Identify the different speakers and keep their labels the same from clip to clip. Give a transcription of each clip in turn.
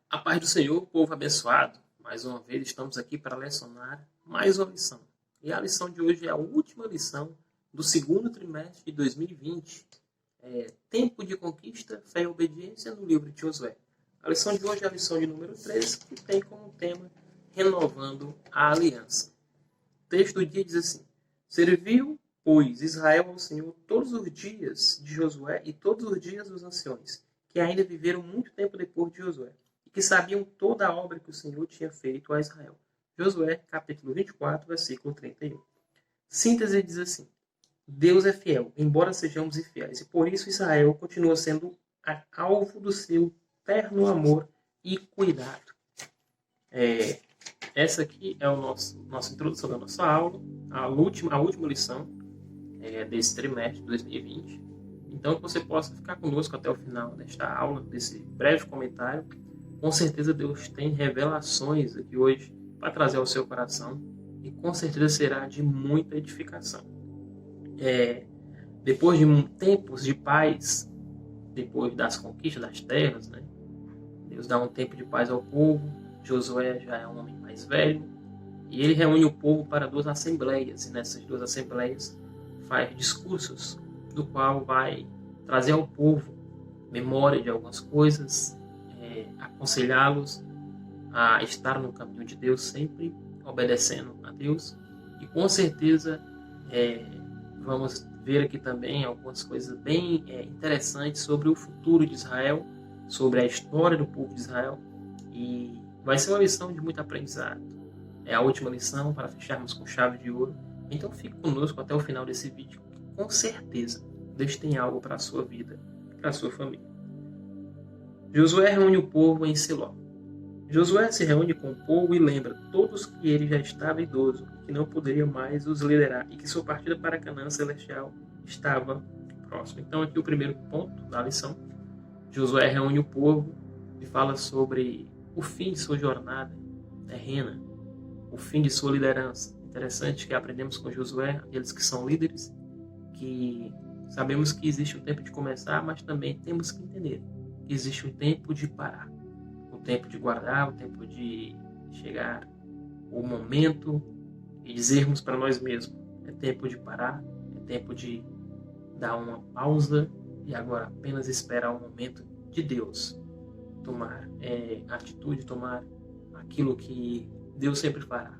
Speaker 1: A paz do Senhor, povo abençoado. Mais uma vez estamos aqui para lecionar mais uma lição. E a lição de hoje é a última lição do segundo trimestre de 2020. Tempo de conquista, fé e obediência no livro de Josué. A lição de hoje é a lição de número 13, que tem como tema Renovando a Aliança. O texto do dia diz assim: Serviu, pois, Israel ao Senhor todos os dias de Josué e todos os dias dos anciões, que ainda viveram muito tempo depois de Josué, e que sabiam toda a obra que o Senhor tinha feito a Israel. Josué, capítulo 24, versículo 31. Síntese diz assim: Deus é fiel, embora sejamos infiéis, e por isso Israel continua sendo alvo do seu terno amor e cuidado. Essa aqui é a nossa introdução da nossa aula, a última lição desse trimestre de 2020. Então, que você possa ficar conosco até o final desta aula, desse breve comentário. Com certeza Deus tem revelações aqui hoje para trazer ao seu coração e com certeza será de muita edificação. Depois de tempos de paz, depois das conquistas das terras, né? Deus dá um tempo de paz ao povo. Josué já é um homem mais velho e ele reúne o povo para 2 assembleias, e nessas 2 assembleias faz discursos, do qual vai trazer ao povo memória de algumas coisas, aconselhá-los a estar no caminho de Deus, sempre obedecendo a Deus. E com certeza vamos ver aqui também algumas coisas bem interessantes sobre o futuro de Israel, sobre a história do povo de Israel, e vai ser uma lição de muito aprendizado. É a última lição para fecharmos com chave de ouro. Então fique conosco até o final desse vídeo, que com certeza Deus tem algo para a sua vida, para a sua família. Josué reúne o povo em Siló. Josué se reúne com o povo e lembra todos que ele já estava idoso, que não poderia mais os liderar e que sua partida para Canaã Celestial estava próxima. Então aqui o primeiro ponto da lição. Josué reúne o povo e fala sobre o fim de sua jornada terrena, o fim de sua liderança. Interessante que aprendemos com Josué, aqueles que são líderes, que sabemos que existe um tempo de começar, mas também temos que entender que existe um tempo de parar, o tempo de guardar, o tempo de chegar o momento e dizermos para nós mesmos: é tempo de parar, é tempo de dar uma pausa e agora apenas esperar o momento de Deus tomar atitude, tomar aquilo que Deus sempre fará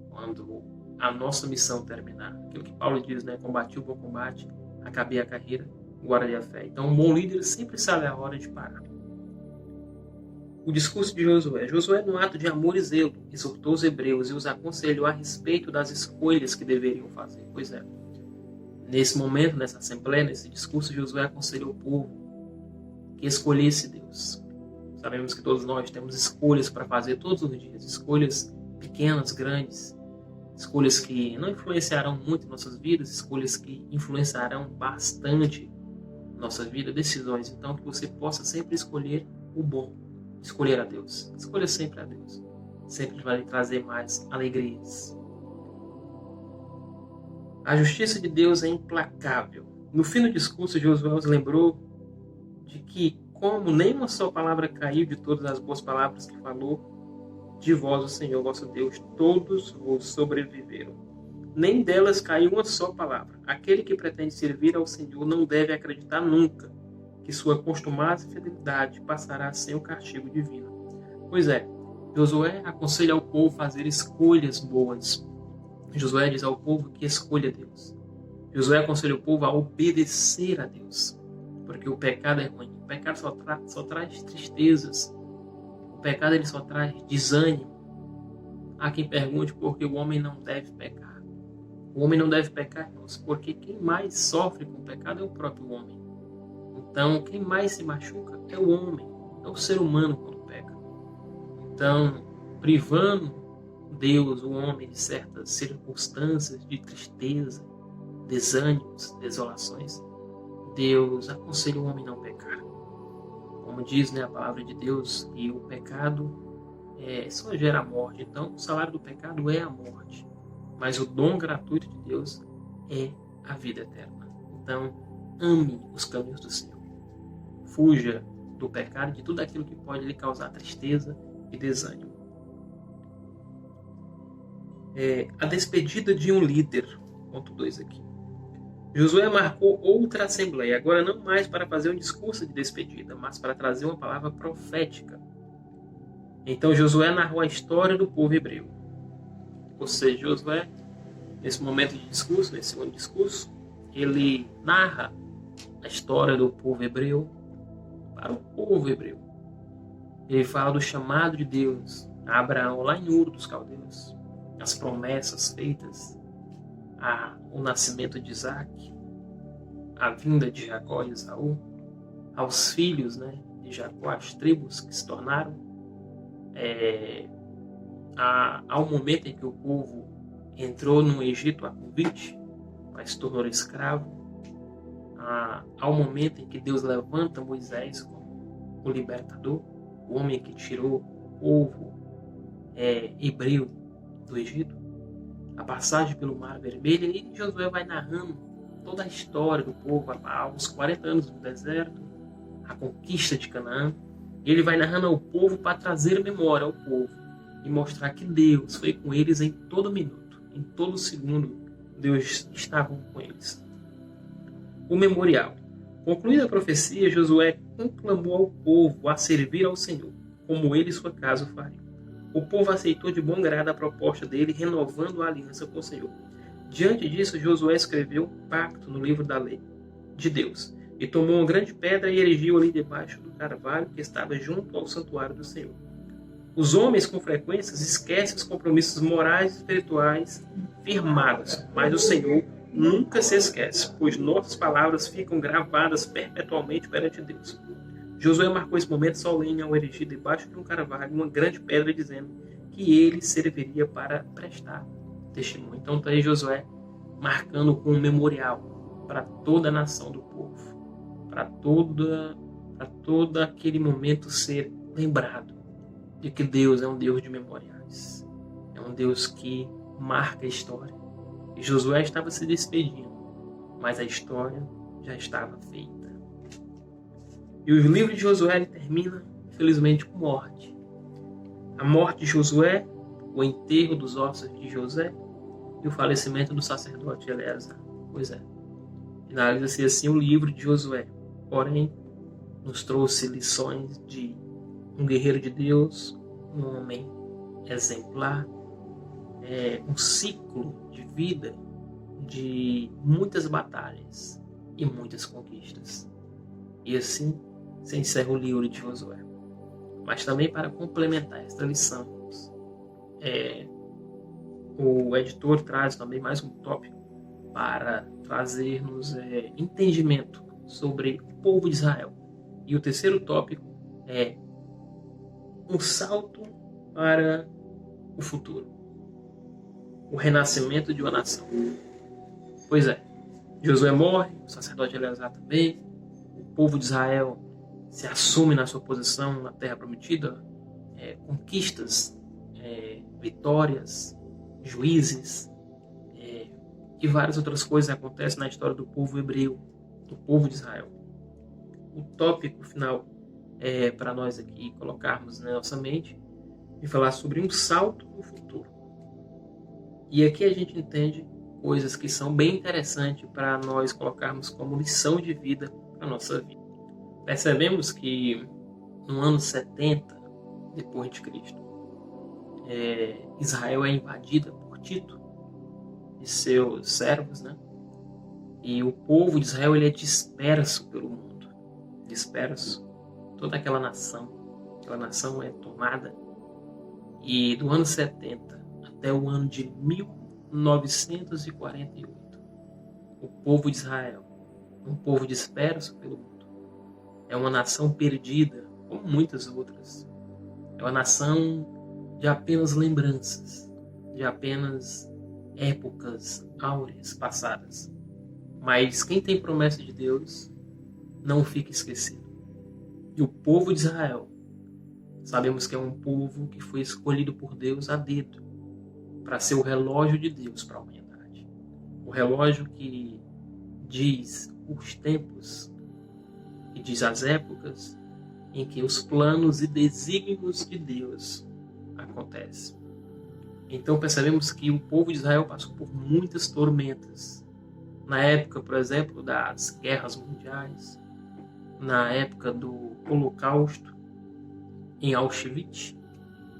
Speaker 1: quando a nossa missão terminar. Aquilo que Paulo diz, né? Combati o bom combate, acabei a carreira, guardei a fé. Então, um bom líder sempre sabe a hora de parar. O discurso de Josué. Josué, num ato de amor e zelo, exortou os hebreus e os aconselhou a respeito das escolhas que deveriam fazer. Pois é, nesse momento, nessa assembleia, nesse discurso, Josué aconselhou o povo que escolhesse Deus. Sabemos que todos nós temos escolhas para fazer todos os dias, escolhas pequenas, grandes, escolhas que não influenciarão muito em nossas vidas, escolhas que influenciarão bastante nossa vida, decisões. Então, que você possa sempre escolher o bom, escolher a Deus. Escolha sempre a Deus. Sempre vai lhe trazer mais alegrias. A justiça de Deus é implacável. No fim do discurso, Josué os lembrou de que, como nenhuma só palavra caiu de todas as boas palavras que falou, de vós, o Senhor, vosso Deus, todos vos sobreviveram. Nem delas caiu uma só palavra. Aquele que pretende servir ao Senhor não deve acreditar nunca que sua costumada fidelidade passará sem o castigo divino. Pois é, Josué aconselha ao povo a fazer escolhas boas. Josué diz ao povo que escolha Deus. Josué aconselha o povo a obedecer a Deus, porque o pecado é ruim. O pecado só traz tristezas. O pecado ele só traz desânimo. Há quem pergunte por que o homem não deve pecar. O homem não deve pecar, irmãos, porque quem mais sofre com o pecado é o próprio homem. Então, quem mais se machuca é o homem, é o ser humano quando peca. Então, privando Deus, o homem, de certas circunstâncias de tristeza, desânimos, desolações, Deus aconselha o homem a não pecar. Como diz, né, a palavra de Deus, que o pecado só gera a morte. Então, o salário do pecado é a morte. Mas o dom gratuito de Deus é a vida eterna. Então, ame os caminhos do Senhor. Fuja do pecado, de tudo aquilo que pode lhe causar tristeza e desânimo. A despedida de um líder. Ponto 2 aqui. Josué marcou outra assembleia, agora não mais para fazer um discurso de despedida, mas para trazer uma palavra profética. Então Josué narrou a história do povo hebreu. Ou seja, Josué, nesse momento de discurso, nesse segundo discurso, ele narra a história do povo hebreu para o povo hebreu. Ele fala do chamado de Deus a Abraão lá em Ur dos Caldeus, as promessas feitas, o nascimento de Isaac, a vinda de Jacó e Esaú, aos filhos, de Jacó, as tribos que se tornaram, ao momento em que o povo entrou no Egito a convite, mas se tornou escravo, ao momento em que Deus levanta Moisés como o libertador, o homem que tirou o povo hebreu do Egito, a passagem pelo Mar Vermelho, e Josué vai narrando toda a história do povo, aos 40 anos no deserto, a conquista de Canaã. Ele vai narrando ao povo para trazer memória ao povo e mostrar que Deus foi com eles em todo minuto, em todo segundo. Deus estava com eles. O memorial. Concluída a profecia, Josué conclamou ao povo a servir ao Senhor, como ele e sua casa o fariam. O povo aceitou de bom grado a proposta dele, renovando a aliança com o Senhor. Diante disso, Josué escreveu um pacto no livro da lei de Deus, e tomou uma grande pedra e erigiu ali debaixo do carvalho que estava junto ao santuário do Senhor. Os homens, com frequência, esquecem os compromissos morais e espirituais firmados, mas o Senhor nunca se esquece, pois nossas palavras ficam gravadas perpetualmente perante Deus. Josué marcou esse momento solene ao erigir debaixo de um carvalho uma grande pedra, dizendo que ele serviria para prestar testemunho. Então está aí Josué marcando com um memorial para toda a nação do povo, para todo aquele momento ser lembrado de que Deus é um Deus de memoriais, é um Deus que marca a história. E Josué estava se despedindo, mas a história já estava feita. E o livro de Josué termina, infelizmente, com morte. A morte de Josué, o enterro dos ossos de José e o falecimento do sacerdote Eleazar. Pois é, finaliza-se assim o livro de Josué. Porém, nos trouxe lições de um guerreiro de Deus, um homem exemplar, um ciclo de vida de muitas batalhas e muitas conquistas. E assim se encerra o livro de Josué. Mas também para complementar esta lição, o editor traz também mais um tópico para trazermos entendimento sobre o povo de Israel. E o terceiro tópico é um salto para o futuro. O renascimento de uma nação. Pois é, Josué morre, o sacerdote Eleazar também, o povo de Israel se assume na sua posição na terra prometida, conquistas, vitórias, juízes, e várias outras coisas acontecem na história do povo hebreu, do povo de Israel. O tópico final para nós aqui colocarmos na nossa mente e falar sobre um salto no futuro. E aqui a gente entende coisas que são bem interessantes para nós colocarmos como lição de vida para a nossa vida. Percebemos que no ano 70 depois de Cristo, Israel é invadida por Tito e seus servos, E o povo de Israel ele é disperso pelo mundo, disperso. Toda aquela nação é tomada. E do ano 70 até o ano de 1948, o povo de Israel, um povo disperso pelo mundo, é uma nação perdida, como muitas outras. É uma nação de apenas lembranças, de apenas épocas áureas passadas. Mas quem tem promessa de Deus não fica esquecido. E o povo de Israel, sabemos que é um povo que foi escolhido por Deus a dedo para ser o relógio de Deus para a humanidade. O relógio que diz os tempos, que diz as épocas em que os planos e desígnios de Deus acontecem. Então percebemos que o povo de Israel passou por muitas tormentas. Na época, por exemplo, das guerras mundiais, na época do Holocausto, em Auschwitz,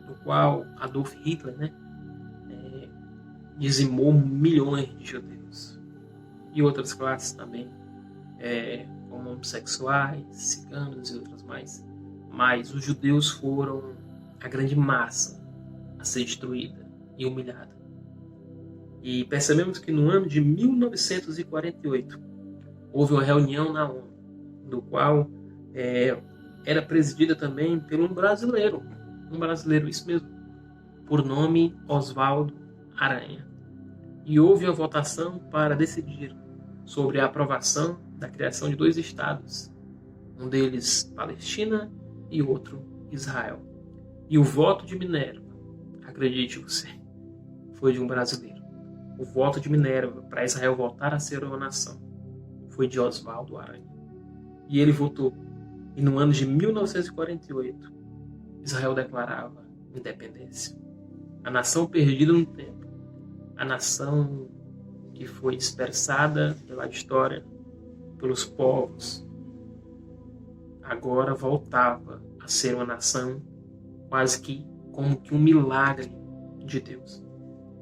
Speaker 1: no qual Adolf Hitler dizimou milhões de judeus. E outras classes também, como homossexuais, ciganos e outras mais. Mas os judeus foram a grande massa a ser destruída e humilhada. E percebemos que no ano de 1948 houve uma reunião na ONU, do qual era presidida também por um brasileiro, isso mesmo, por nome Oswaldo Aranha. E houve uma votação para decidir sobre a aprovação da criação de 2 estados, um deles Palestina e outro Israel. E o voto de Minerva, acredite você, foi de um brasileiro. O voto de Minerva para Israel voltar a ser uma nação foi de Oswaldo Aranha. E ele votou. E no ano de 1948, Israel declarava independência. A nação perdida no tempo. A nação que foi dispersada pela história, pelos povos, agora voltava a ser uma nação quase que como que um milagre de Deus.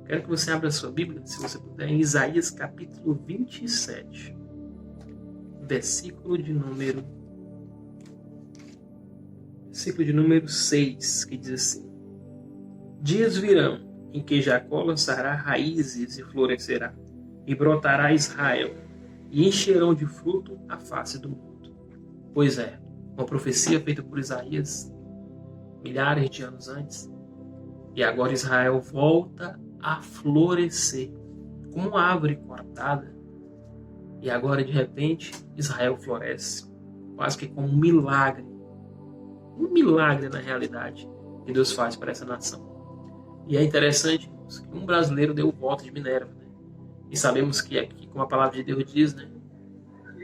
Speaker 1: Quero que você abra a sua Bíblia, se você puder, em Isaías capítulo 27, versículo de número 6, que diz assim: Dias virão em que Jacó lançará raízes e florescerá, e brotará Israel, e encherão de fruto a face do mundo. Pois é, uma profecia feita por Isaías milhares de anos antes, e agora Israel volta a florescer como uma árvore cortada, e agora de repente Israel floresce, quase que como um milagre na realidade que Deus faz para essa nação. E é interessante que um brasileiro deu o voto de Minerva, né? E sabemos que aqui, como a palavra de Deus diz, né,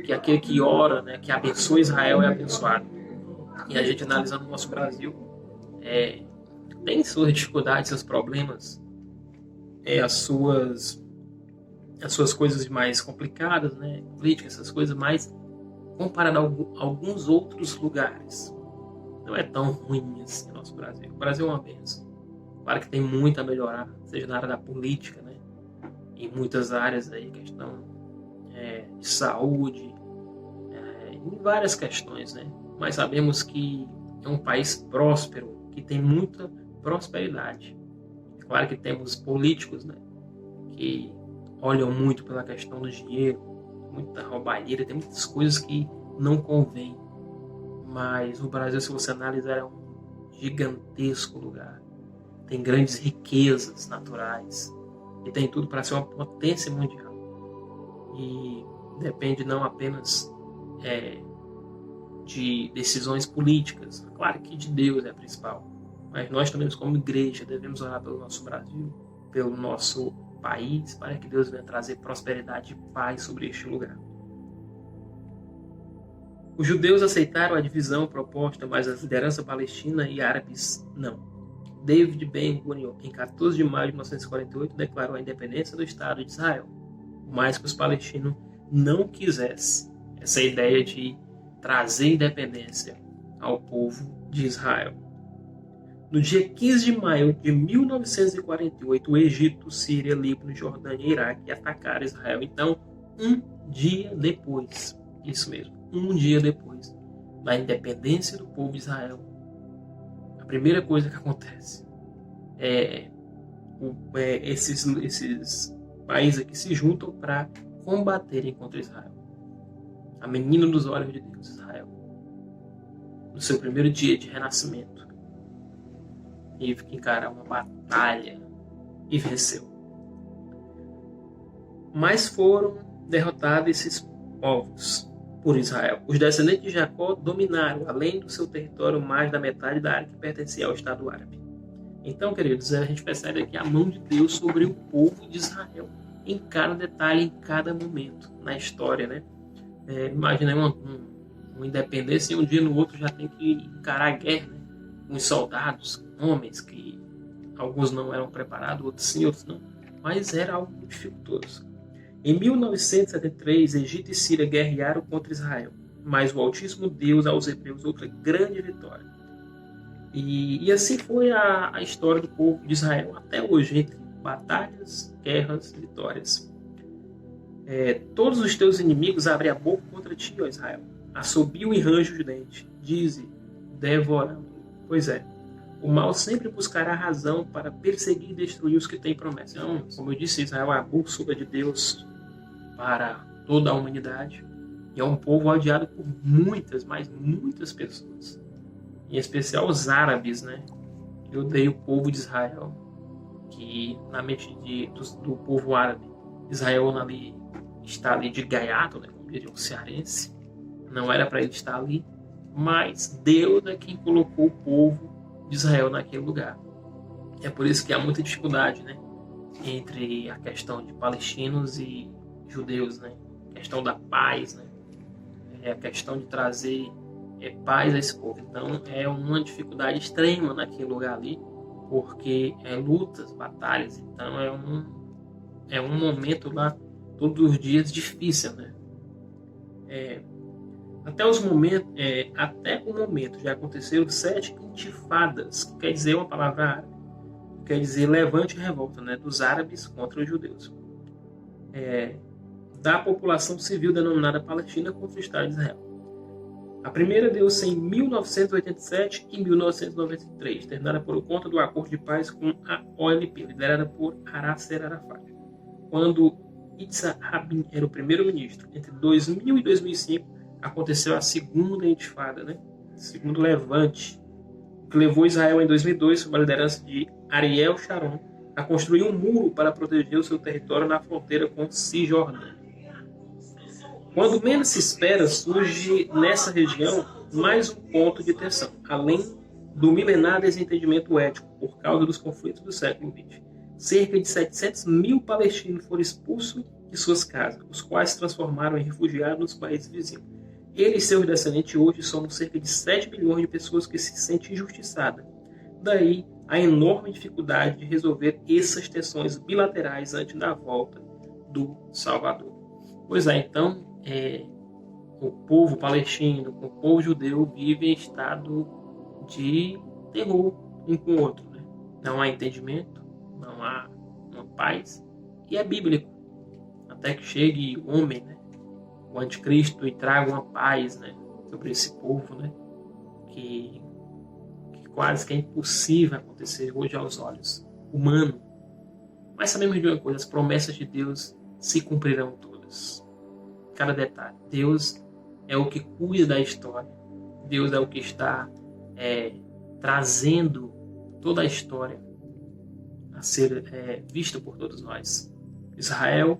Speaker 1: que aquele que ora, né, que abençoa Israel é abençoado. E a gente analisando o nosso Brasil, tem suas dificuldades, seus problemas, as suas coisas mais complicadas, né, políticas, essas coisas, mas comparado a alguns outros lugares, não é tão ruim assim o nosso Brasil. O Brasil é uma bênção. Claro que tem muito a melhorar, seja na área da política, né, em muitas áreas aí, questão de saúde, em várias questões, né, mas sabemos que é um país próspero, que tem muita prosperidade. É claro que temos políticos, né, que olham muito pela questão do dinheiro, muita roubalheira, tem muitas coisas que não convêm. Mas o Brasil, se você analisar, é um gigantesco lugar. Tem grandes riquezas naturais e tem tudo para ser uma potência mundial. E depende não apenas de decisões políticas. Claro que de Deus é a principal. Mas nós também, como igreja, devemos orar pelo nosso Brasil, pelo nosso país, para que Deus venha trazer prosperidade e paz sobre este lugar. Os judeus aceitaram a divisão proposta, mas a liderança palestina e árabes não. David Ben-Gurion, em 14 de maio de 1948, declarou a independência do Estado de Israel, mas que os palestinos não quisessem essa ideia de trazer independência ao povo de Israel. No dia 15 de maio de 1948, o Egito, Síria, Líbano, Jordânia e Iraque atacaram Israel. Então, um dia depois, isso mesmo, um dia depois da independência do povo de Israel, a primeira coisa que acontece esses países aqui se juntam para combaterem contra Israel. A menina dos olhos de Deus, Israel, no seu primeiro dia de renascimento, teve que encarar uma batalha e venceu. Mas foram derrotados esses povos por Israel. Os descendentes de Jacó dominaram, além do seu território, mais da metade da área que pertencia ao Estado árabe. Então, queridos, a gente percebe aqui a mão de Deus sobre o povo de Israel, em cada detalhe, em cada momento na história, né? Imagina um uma independência, e um dia no outro já tem que encarar a guerra, né? Com os soldados, homens que alguns não eram preparados, outros sim, outros não, mas era algo muito dificultoso. Em 1973, Egito e Síria guerrearam contra Israel, mas o Altíssimo Deus aos hebreus outra grande vitória. E assim foi a história do povo de Israel até hoje, entre batalhas, guerras, vitórias. Todos os teus inimigos abrem a boca contra ti, ó Israel. Assobiam e rangem os dentes. Dize, devorando. Pois é, o mal sempre buscará razão para perseguir e destruir os que têm promessa. Então, como eu disse, Israel é a bússola de Deus para toda a humanidade. E é um povo odiado por muitas, mas muitas pessoas. Em especial os árabes, né? Que odeiam o povo de Israel. Que na mente do povo árabe, Israel ali está ali de gaiato, né? Como diria o cearense. Não era para ele estar ali. Mas Deus é quem colocou o povo de Israel naquele lugar. É por isso que há muita dificuldade, né? Entre a questão de palestinos e judeus, né? A questão da paz, né? A questão de trazer paz a esse povo. Então é uma dificuldade extrema naquele lugar ali, porque lutas, batalhas. Então é um momento lá todos os dias difícil, né? Até o momento já aconteceram 7 intifadas, que quer dizer uma palavra árabe, quer dizer levante e revolta, né? Dos árabes contra os judeus. Da população civil denominada Palestina contra o Estado de Israel. A primeira deu-se em 1987 e 1993, terminada por conta do acordo de paz com a OLP, liderada por Yasser Arafat. Quando Yitzhak Rabin era o primeiro-ministro, entre 2000 e 2005, aconteceu a segunda intifada, né? Segundo levante, que levou Israel em 2002, sob a liderança de Ariel Sharon, a construir um muro para proteger o seu território na fronteira com Cisjordânia. Quando menos se espera, surge nessa região mais um ponto de tensão, além do milenar desentendimento étnico por causa dos conflitos do século XX. Cerca de 700 mil palestinos foram expulsos de suas casas, os quais se transformaram em refugiados nos países vizinhos. Eles e seus descendentes hoje somam cerca de 7 milhões de pessoas que se sentem injustiçadas. Daí a enorme dificuldade de resolver essas tensões bilaterais antes da volta do Salvador. Pois é, então o povo palestino, o povo judeu vive em estado de terror um com o outro, né? Não há entendimento, não há uma paz, e é bíblico. Até que chegue o homem, né? O anticristo, e traga uma paz, né? Sobre esse povo, né? Que quase que é impossível acontecer hoje aos olhos humanos. Mas sabemos de uma coisa, as promessas de Deus se cumprirão todas. Cada detalhe. Deus é o que cuida da história. Deus é o que está trazendo toda a história a ser vista por todos nós. Israel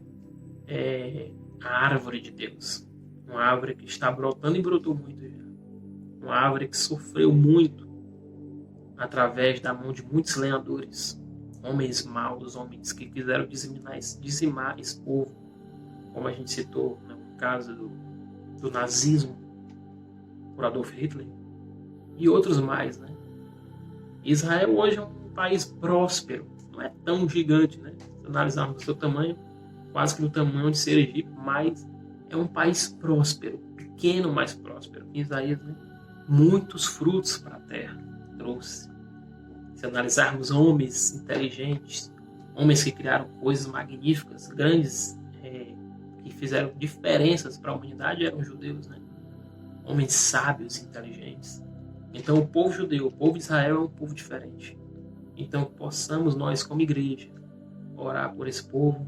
Speaker 1: é a árvore de Deus. Uma árvore que está brotando e brotou muito já. Uma árvore que sofreu muito através da mão de muitos lenhadores. Homens maus, homens que quiseram dizimar esse povo. Como a gente citou no caso do nazismo por Adolf Hitler. E outros mais, né? Israel hoje é um país próspero. Não é tão gigante, né? Se analisarmos o seu tamanho, quase que do tamanho de Sergipe, mas é um país próspero, pequeno, mas próspero. Isaías, né? Muitos frutos para a terra trouxe. Se analisarmos homens inteligentes, homens que criaram coisas magníficas, grandes, que fizeram diferenças para a humanidade, eram judeus, né? Homens sábios e inteligentes. Então o povo judeu, o povo de Israel é um povo diferente. Então possamos nós como igreja orar por esse povo,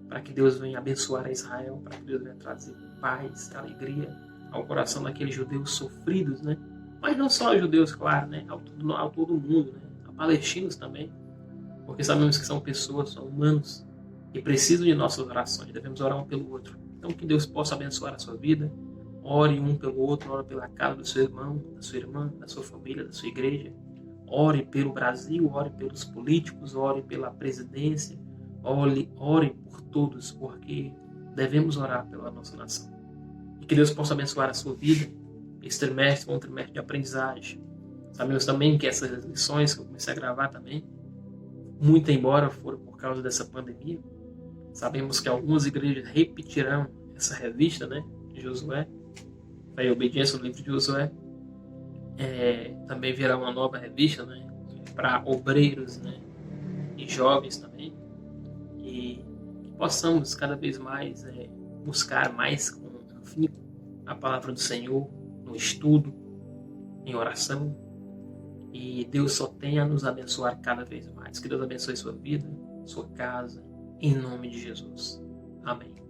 Speaker 1: para que Deus venha abençoar a Israel, para que Deus venha trazer paz, alegria ao coração daqueles judeus sofridos, né? Mas não só judeus, claro, né? Ao todo mundo, né? A palestinos também, porque sabemos que são pessoas, são humanos, e precisam de nossas orações, devemos orar um pelo outro. Então que Deus possa abençoar a sua vida, ore um pelo outro, ore pela casa do seu irmão, da sua irmã, da sua família, da sua igreja, ore pelo Brasil, ore pelos políticos, ore pela presidência, ore por todos, porque devemos orar pela nossa nação. E que Deus possa abençoar a sua vida, esse trimestre foi um trimestre de aprendizagem. Sabemos também que essas lições que eu comecei a gravar também, muito embora foram por causa dessa pandemia, sabemos que algumas igrejas repetirão essa revista, né, de Josué, Fé e Obediência, no livro de Josué. Também virá uma nova revista, né, para obreiros, né, e jovens também, e que possamos cada vez mais buscar mais com afinco a palavra do Senhor no estudo, em oração, e Deus só tem a nos abençoar cada vez mais. Que Deus abençoe sua vida, sua casa, em nome de Jesus. Amém.